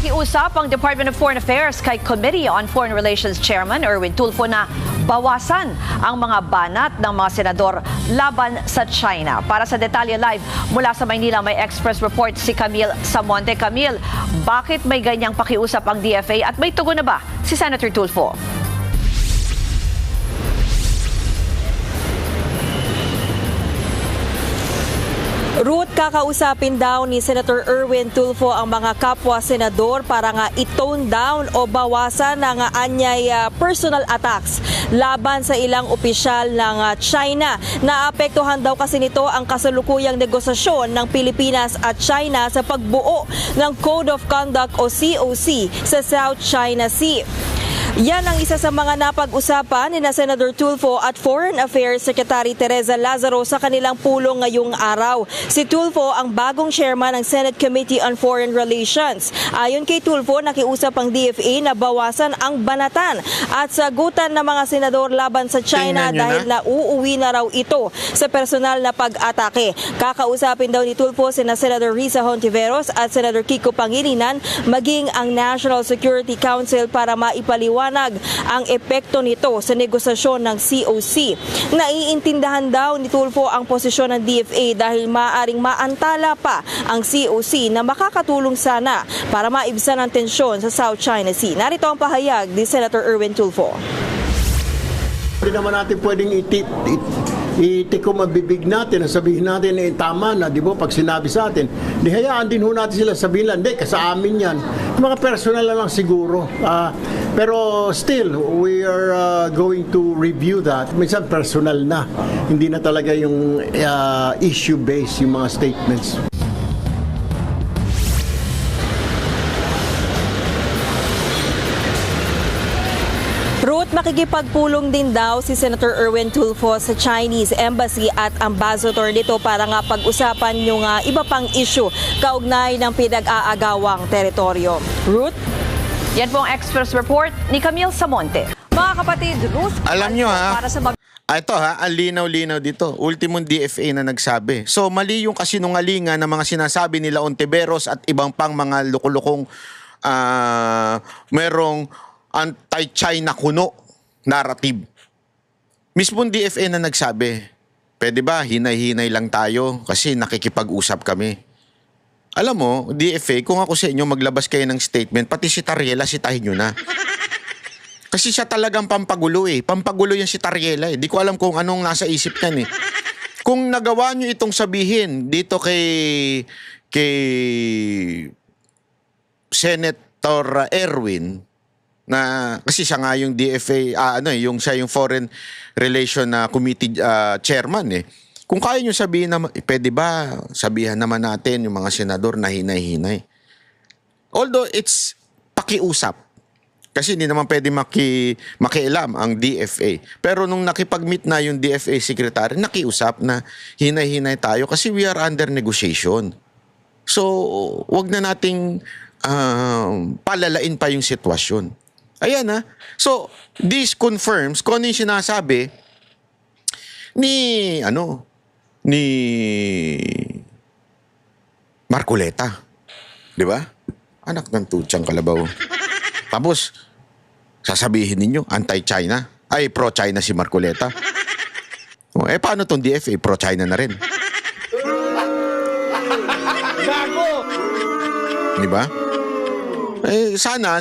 Nakiusap ang Department of Foreign Affairs kay Committee on Foreign Relations Chairman Erwin Tulfo na bawasan ang mga banat ng mga senador laban sa China. Para sa Detalye Live mula sa Maynila, may Express report si Camille Samonte. Camille, bakit may ganyang pakiusap ang DFA at may tugon na ba si Senator Tulfo? Ruth, kakausapin daw ni Senator Erwin Tulfo ang mga kapwa-senador para nga i-tone down o bawasan ang anyay personal attacks laban sa ilang opisyal ng China. Naapektuhan daw kasi nito ang kasalukuyang negosasyon ng Pilipinas at China sa pagbuo ng Code of Conduct o COC sa South China Sea. Yan ang isa sa mga napag-usapan ni Senator Tulfo at Foreign Affairs Secretary Teresa Lazaro sa kanilang pulong ngayong araw. Si Tulfo ang bagong chairman ng Senate Committee on Foreign Relations. Ayon kay Tulfo, nakiusap ang DFA na bawasan ang banatan at sagutan ng mga senador laban sa China dahil nauuwi na raw ito sa personal na pag-atake. Kakausapin daw ni Tulfo sina Senator Risa Hontiveros at Senator Kiko Pangilinan maging ang National Security Council para maipaliwanag ang epekto nito sa negosasyon ng COC. Naiintindahan daw ni Tulfo ang posisyon ng DFA dahil maaaring maantala pa ang COC na makakatulong sana para maibsan ang tensyon sa South China Sea. Narito ang pahayag ni Senator Erwin Tulfo. Hindi naman natin pwedeng itikom ang bibig natin at sabihin natin tama na, di ba, pag sinabi sa atin. Di hayaan din ho natin sila sabihin lang, hindi, sa amin yan. Mga personal lang siguro. Pero still, we are going to review that. Minsan personal na. Hindi na talaga yung issue-based yung mga statements. Ruth, makikipagpulong din daw si Senator Erwin Tulfo sa Chinese Embassy at Ambassador nito para nga pag-usapan yung iba pang issue kaugnay ng pinag-aagawang teritoryo. Ruth? Yan po ang Express report ni Camille Samonte. Mga kapatid, Ruth, alam nyo para sa ito ang linaw-linaw dito. Ultimong DFA na nagsabi. So mali yung kasinungalingan ng mga sinasabi nila Ontiveros at ibang pang mga lukulukong merong anti-China kuno narrative. Mismong DFA na nagsabi, pwede ba hinay-hinay lang tayo kasi nakikipag-usap kami. Alam mo, DFA, kung ako sa inyo maglabas kayo ng statement, pati si Tariela sitahin nyo na. Kasi siya talagang pampagulo eh. Pampagulo yan si Tariela eh. Di ko alam kung anong nasa isip niyan eh. Kung nagawa nyo itong sabihin dito kay Senator Erwin, na kasi siya nga yung DFA siya yung Foreign Relation Committee chairman eh. Kung kaya nyo sabihin na pwede ba sabihan naman natin yung mga senador na hinay-hinay. Although it's pakiusap. Kasi hindi naman pwede makialam ang DFA. Pero nung nakipag-meet na yung DFA secretary, nakiusap na hinay-hinay tayo kasi we are under negotiation. So, wag na nating palalain pa yung sitwasyon. Ayan ha. So, this confirms kung ano yung sinasabi ni Marcoleta. Di ba? Anak ng tutsang kalabaw. Tapos, sasabihin ninyo, anti-China. Ay, pro-China si Marcoleta. Paano tong DFA? Pro-China na rin. Gago! Di ba? Sana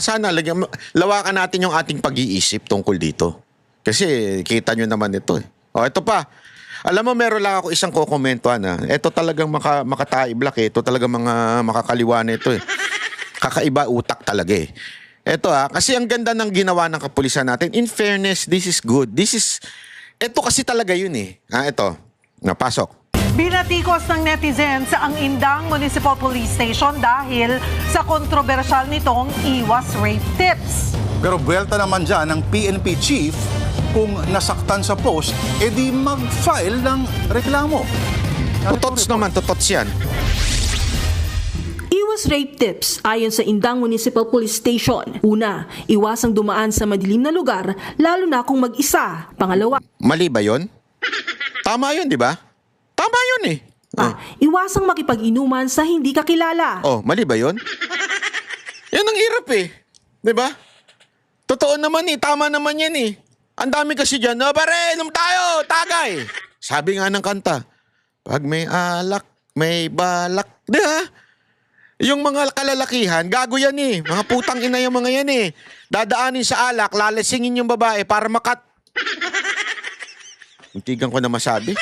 lawakan natin yung ating pag-iisip tungkol dito. Kasi kita nyo naman ito eh. Ito pa. Alam mo, meron lang ako isang kokomentuhan na. Ito talagang makataiblak eh. Ito talagang mga makakaliwa na ito eh. Kakaiba utak talaga eh. Ito kasi ang ganda ng ginawa ng kapulisan natin. In fairness, this is good. Ito kasi talaga yun eh. Ito. Napasok. Binatikos ng netizens ang Indang Municipal Police Station dahil sa kontrobersyal nitong iwas rape tips. Pero buwelta naman dyan ng PNP chief kung nasaktan sa post, edi mag-file ng reklamo. Tutots naman, tutots yan. Iwas rape tips ayon sa Indang Municipal Police Station. Una, iwasang dumaan sa madilim na lugar lalo na kung mag-isa. Pangalawa, mali ba yun? Tama yun, di ba? Tama yun eh. iwasang makipag-inuman sa hindi kakilala. Mali ba yun? Yan ang hirap eh. 'Di ba? Totoo naman eh, tama naman yan eh. Ang dami kasi dyan, pare, inom tayo, tagay. Sabi nga ng kanta, pag may alak, may balak. Di ba? Yung mga kalalakihan, gago yan eh. Mga putang ina yung mga yan eh. Dadaanin sa alak, lalasingin yung babae para Muntigan ko na masabi.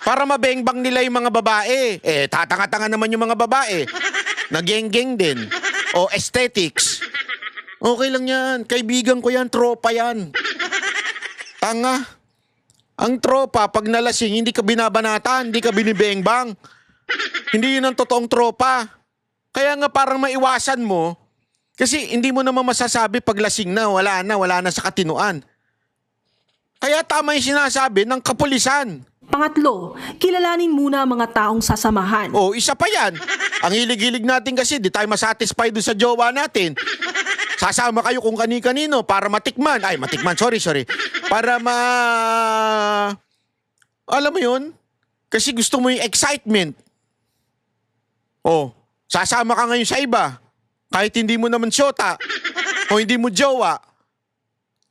Para mabengbang nila yung mga babae. Tatanga-tanga naman yung mga babae. Nageng-geng din. O aesthetics. Okay lang yan. Kaibigan ko yan. Tropa yan. Tanga. Ang tropa, pag nalasing, hindi ka binabanatan, hindi ka binibengbang. Hindi yun ang totoong tropa. Kaya nga parang maiwasan mo, kasi hindi mo naman masasabi pag lasing na, wala na sa katinuan. Kaya tama yung sinasabi ng kapulisan. Pangatlo, kilalanin muna ang mga taong sasamahan. Isa pa yan. Ang hilig-hilig natin kasi, di tayo masatisfy doon sa jowa natin. Sasama kayo kung kani-kanino para matikman. Sorry. Para alam mo yun? Kasi gusto mo yung excitement. Sasama ka ngayon sa iba. Kahit hindi mo naman syota. O hindi mo jowa.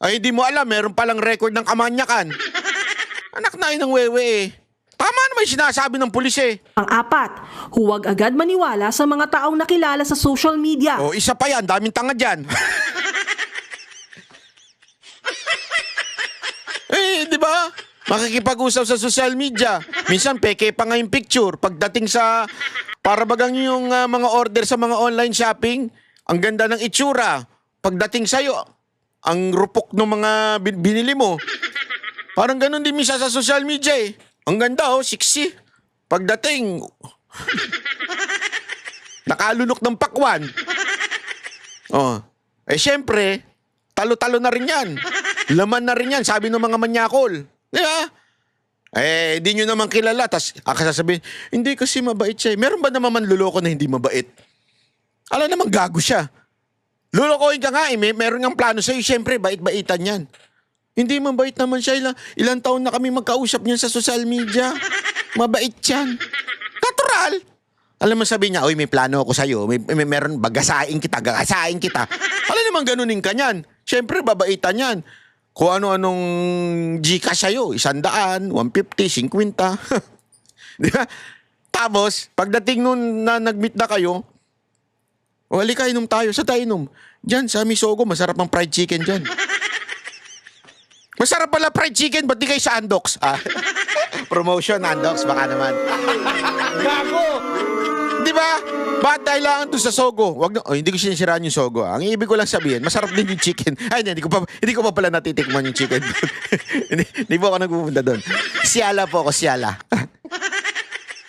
Ay hindi mo alam, meron palang record ng kamanyakan. Anak na ng wewe eh. Tama naman yung sinasabi ng pulis eh. Ang apat, huwag agad maniwala sa mga taong nakilala sa social media. Isa pa yan, daming tanga dyan. Di ba? Makikipag-usap sa social media. Minsan peke pa nga yung picture. Pagdating sa, para bagang yung mga order sa mga online shopping, ang ganda ng itsura. Pagdating sa'yo, ang rupok ng mga binili mo. Parang ganun din minsan sa social media eh. Ang ganda sexy. Pagdating, nakalunok ng pakwan. Syempre, talo-talo na rin yan. Laman na rin yan, sabi ng mga manyakol. Di ba? Di nyo naman kilala. Tapos, sasabihin, hindi kasi mabait siya. Meron ba naman manluloko na hindi mabait? Alam naman, gago siya. Lulukohin ka nga meron ng plano sa'yo. Siyempre, bait-baitan yan. Hindi mabait naman siya. Ilang taon na kami magkausap niyan sa social media. Mabait yan. Natural. Alam mo sabi niya, may plano ako sa'yo. Meron gagasain kita. Alam naman ganunin ka niyan. Siyempre, babaitan yan. Kung ano-anong Gcash sa'yo. 100, 150, 50. Di ba? Tapos, pagdating nun na nag-meet na kayo, halika, inom tayo. Sa tayo inom? Diyan, sa Misogo, masarap ang fried chicken dyan. Masarap pala fried chicken, ba't di kayo sa Andox? Promotion, Andox, baka naman. Gago! Di ba? Ba't kailangan doon sa Sogo? Hindi ko sinisiraan yung Sogo. Ang ibig ko lang sabihin, masarap din yung chicken. Hindi ko pa pala natitikman yung chicken. Hindi po ako nagpupunta doon. Siyala po ako, siyala.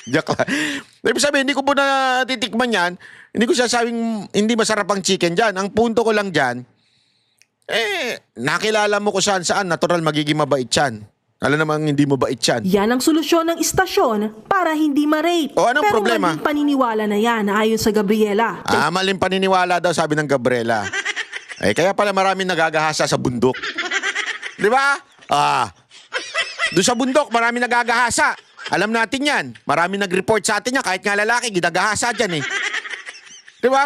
Joke lang. Ibig sabihin, hindi ko po natitikman yan. Hindi ko sasabing hindi masarap ang chicken dyan. Ang punto ko lang dyan, nakilala mo ko saan, natural magiging mabait yan. Alam namang hindi mabait yan. Yan ang solusyon ng istasyon para hindi ma-rape. Anong problema? Pero maling paniniwala na yan ayon sa Gabriela. Maling paniniwala daw sabi ng Gabriela. Kaya pala maraming nagagahasa sa bundok. Di ba? Doon sa bundok maraming nagagahasa. Alam natin yan. Maraming nag-report sa atin yan. Kahit nga lalaki, ginagahasa dyan eh. Di ba?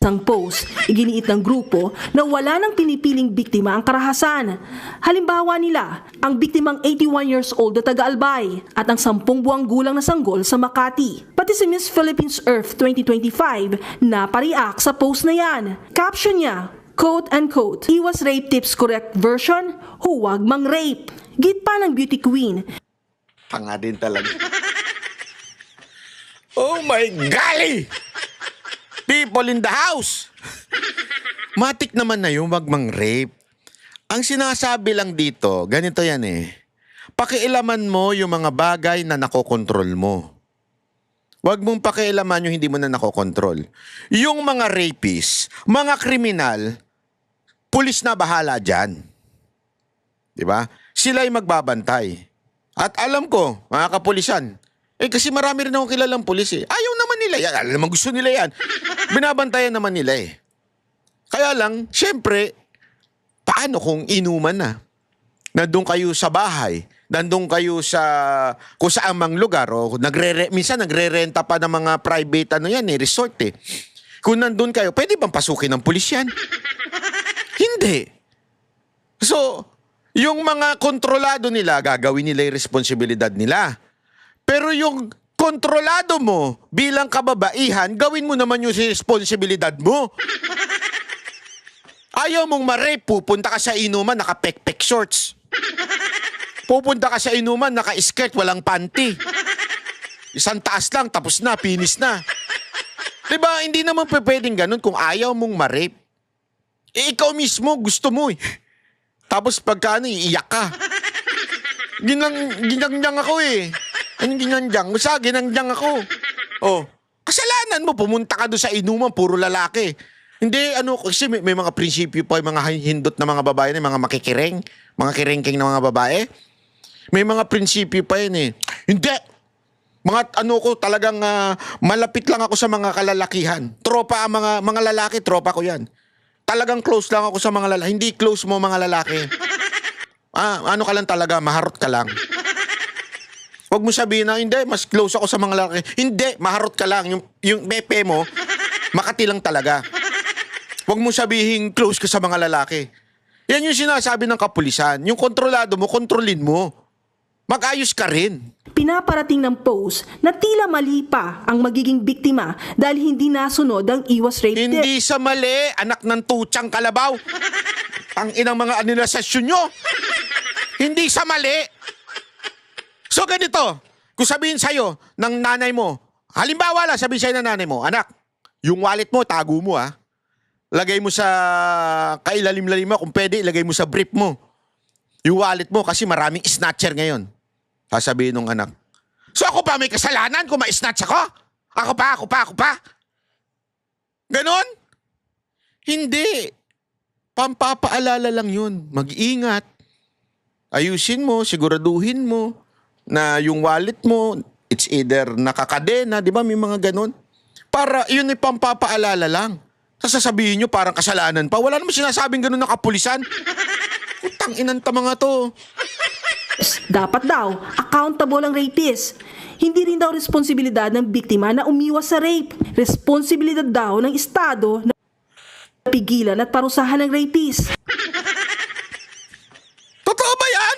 Sa post, iginiit ng grupo na wala nang pinipiling biktima ang karahasan. Halimbawa nila, ang biktimang 81 years old na taga-Albay at ang 10 buwang gulang na sanggol sa Makati. Pati si Miss Philippines Earth 2025 na pariak sa post na yan. Caption niya, quote-unquote, "Iwas rape tips correct version, huwag mang rape." Git pa ng beauty queen. Tanga din talaga. Oh my golly! People in the house! Matik naman na yung wag mang rape. Ang sinasabi lang dito, ganito yan pakialaman mo yung mga bagay na nakokontrol mo. Wag mong pakialaman yung hindi mo na nakokontrol. Yung mga rapists, mga kriminal, pulis na bahala dyan. Diba? Sila'y magbabantay. At alam ko, mga kapulisan, kasi marami rin akong kilalang pulis Ayaw naman nila yan. Alam naman gusto nila yan. Binabantayan naman nila Kaya lang, syempre, paano kung inuman na? Nandun kayo sa bahay, nandun kayo sa kung saan mang lugar, o minsan nagre-renta pa ng mga private resort Kung nandun kayo, pwede bang pasukin ng pulis yan? Hindi. So, yung mga kontrolado nila, gagawin nila yung responsibilidad nila. Pero yung kontrolado mo bilang kababaihan, gawin mo naman yung responsibilidad mo. Ayaw mong ma-rape, pupunta ka sa inuman, naka-pek-pek shorts. Pupunta ka sa inuman, naka-skirt, walang panty. Isang taas lang, tapos na, finish na. Diba, hindi naman pwedeng ganun kung ayaw mong ma-rape. Ikaw mismo, gusto mo eh. Tapos pagka iiyak ka. Ginangyang ako eh. Anong ginangyang? Basta ginangyang ako. Oh, kasalanan mo, pumunta ka doon sa inuman, puro lalaki. Hindi, kasi may mga prinsipyo pa, mga hindot na mga babae, mga makikireng, mga kirengking na mga babae. May mga prinsipyo pa yun eh. Hindi. Mga ko talagang malapit lang ako sa mga kalalakihan. Tropa ang mga lalaki, tropa ko yan. Talagang close lang ako sa mga lalaki. Hindi close mo mga lalaki. Ano ka lang talaga, maharot ka lang. Huwag mo sabihin na, hindi, mas close ako sa mga lalaki. Hindi, maharot ka lang. Yung mepe mo, Makati lang talaga. Huwag mo sabihin close ka sa mga lalaki. Yan yung sinasabi ng kapulisan. Yung kontrolado mo, kontrolin mo. Mag-ayos ka rin. Pinaparating ng post na tila mali pa ang magiging biktima dahil hindi nasunod ang iwas rape tip. Hindi sa mali, anak ng tutsang kalabaw. Ang inang mga anilasasyon nyo. Hindi sa mali. So ganito, kung sabihin sa'yo ng nanay mo, halimbawa lang sabihin sa'yo ng nanay mo, anak, yung wallet mo, tago mo ha. Lagay mo sa kailalim-lalim mo, kung pwede, ilagay mo sa brief mo. Yung wallet mo kasi maraming snatcher ngayon. Sasabihin ng anak. So ako pa may kasalanan kung ma-snatch ako? Ako pa? Ganon? Hindi. Pampapaalala lang yun. Mag-ingat. Ayusin mo, siguraduhin mo na yung wallet mo, it's either nakakadena, di ba? May mga ganon. Para yun ay pampapaalala lang. Sasabihin nyo parang kasalanan pa. Wala naman sinasabing ganon ng kapulisan. Utang inanta mga to. Dapat daw, accountable ang rapist. Hindi rin daw responsibilidad ng biktima na umiwas sa rape. Responsibilidad daw ng Estado na pigilan at parusahan ng rapist. Totoo ba yan?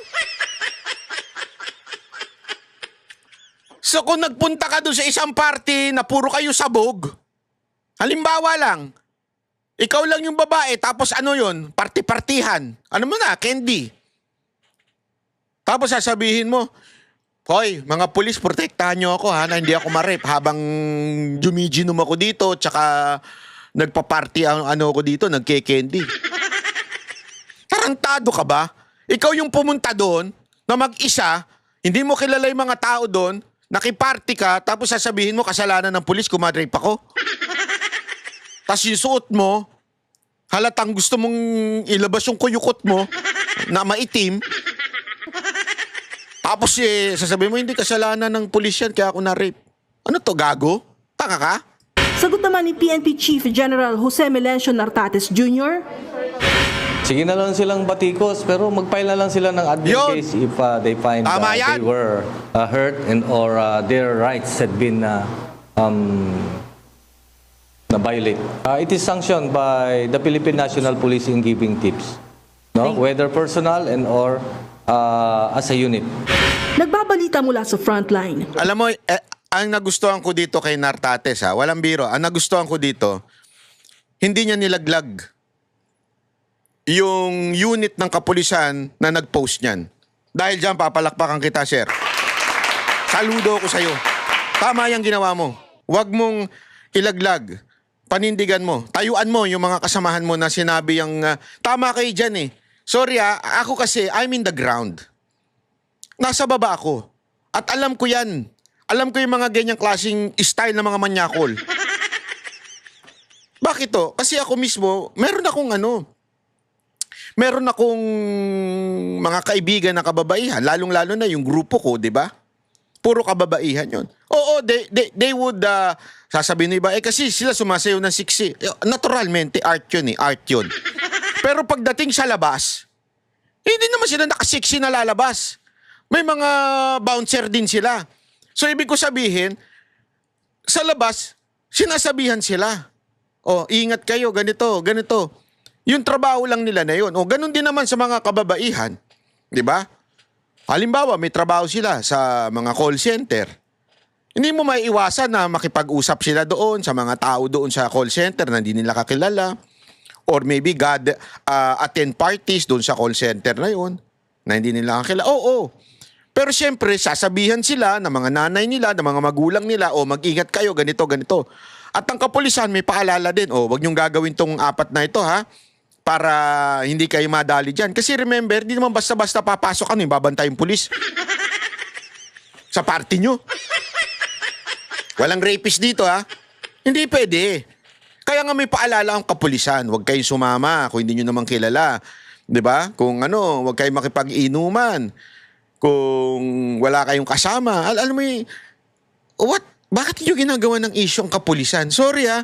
So kung nagpunta ka doon sa isang party na puro kayo sabog, halimbawa lang, ikaw lang yung babae, tapos ano yun, party-partihan. Ano mo na, candy. Tapos sasabihin mo, hoy, mga pulis, protektahan nyo ako ha, na hindi ako ma-rape habang jumiginom ako dito, tsaka nagpa-party ako dito, nagke-candy. Tarantado ka ba? Ikaw yung pumunta doon, na mag-isa, hindi mo kilala yung mga tao doon, nakiparty ka, tapos sasabihin mo, kasalanan ng pulis kung ma-rape ako. Tapos yung suot mo, halatang gusto mong ilabas yung kuyukot mo na maitim. Tapos sasabihin mo, hindi kasalanan ng pulis yan, kaya ako na-rape. Ano to, gago? Taka ka? Sagot naman ni PNP Chief General Jose Melencio Nartates Jr. Sige na lang silang batikos, pero mag-file na lang sila ng admin Yun. case if they find Tama they yan. were hurt and or their rights had been na-violate. It is sanctioned by the Philippine National Police in giving tips, no? Whether personal and or as a unit. Nagbabalita mula sa frontline. Alam mo, ang nagustuhan ko dito kay Nartates walang biro, ang nagustuhan ko dito, hindi niya nilaglag yung unit ng kapulisan na nag-post niyan. Dahil dyan, papalakpakan kita, sir. Saludo ko sa'yo. Tama yung ginawa mo. Huwag mong ilaglag. Panindigan mo. Tayuan mo yung mga kasamahan mo na sinabi yung, tama kayo dyan eh. Sorry ako kasi, I'm in the ground. Nasa baba ako. At alam ko yan. Alam ko yung mga ganyang klaseng style ng mga manyakol. Bakit to? Kasi ako mismo, meron akong mga kaibigan na kababaihan, lalong-lalo na yung grupo ko, di ba? Puro kababaihan yun. Oo, they would, sasabihin ng iba, kasi sila sumasayaw ng siksi. Naturalmente, art yun. Pero pagdating sa labas, hindi naman sila nakasiksi na lalabas. May mga bouncer din sila. So, ibig ko sabihin, sa labas, sinasabihan sila. O, ingat kayo, ganito, ganito. Yung trabaho lang nila na yun. O, ganun din naman sa mga kababaihan. Di ba? Halimbawa, may trabaho sila sa mga call center. Hindi mo maiiwasan na makipag-usap sila doon sa mga tao doon sa call center na hindi nila kakilala. Or maybe attend parties doon sa call center na yun na hindi nila kakilala. Oo. Pero siyempre, sasabihan sila ng mga nanay nila, ng mga magulang nila, o mag-ingat kayo, ganito, ganito. At ang kapulisan may paalala din, wag niyong gagawin tong 4 na ito, ha? Para hindi kayo madali dyan. Kasi remember, di naman basta-basta papasok yung babantay yung pulis. Sa party nyo. Walang rapist dito, ha? Hindi pwede. Kaya nga may paalala ang kapulisan. Huwag kayong sumama kung hindi nyo naman kilala. Diba? Kung huwag kayong makipag-inuman. Kung wala kayong kasama. Alam mo bakit nyo ginagawa ng issue ang kapulisan? Sorry, ha?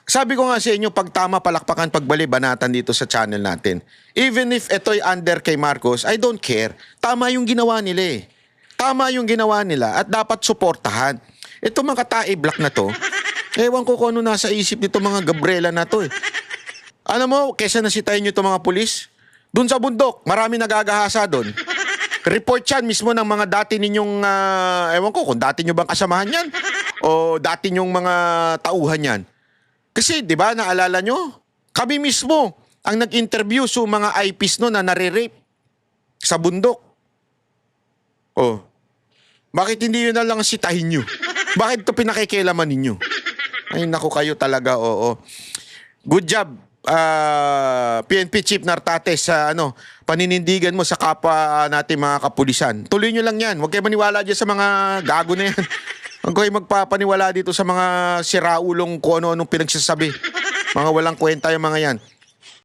Sabi ko nga sa inyo, pag tama, palakpakan, pagbali, banatan dito sa channel natin. Even if ito'y under kay Marcos, I don't care. Tama yung ginawa nila eh. Tama yung ginawa nila at dapat suportahan. Ito mga tae-black na to, ewan ko kung ano nasa isip nito mga Gabriela na to eh. Alam mo, kesa nasitayin nyo itong mga pulis, doon sa bundok, marami nagagahasa doon. Report yan mismo ng mga dati ninyong, ewan ko kung dati nyo bang kasamahan yan o dati nyong mga tauhan yan. Kasi, di ba, naalala nyo? Kami mismo ang nag-interview sa mga IPs no na nare-rape sa bundok. Oh, bakit hindi yun na lang sitahin nyo? Bakit ito pinakikialaman ninyo? Ay, naku kayo talaga, oo. Good job, PNP Chief Nartates, sa paninindigan mo sa kapwa natin mga kapulisan. Tuloy nyo lang yan. Huwag kayo maniwala dyan sa mga gago na yan. Huwag kayo magpapaniwala dito sa mga siraulong kung ano-anong pinagsasabi. Mga walang kwenta yung mga yan.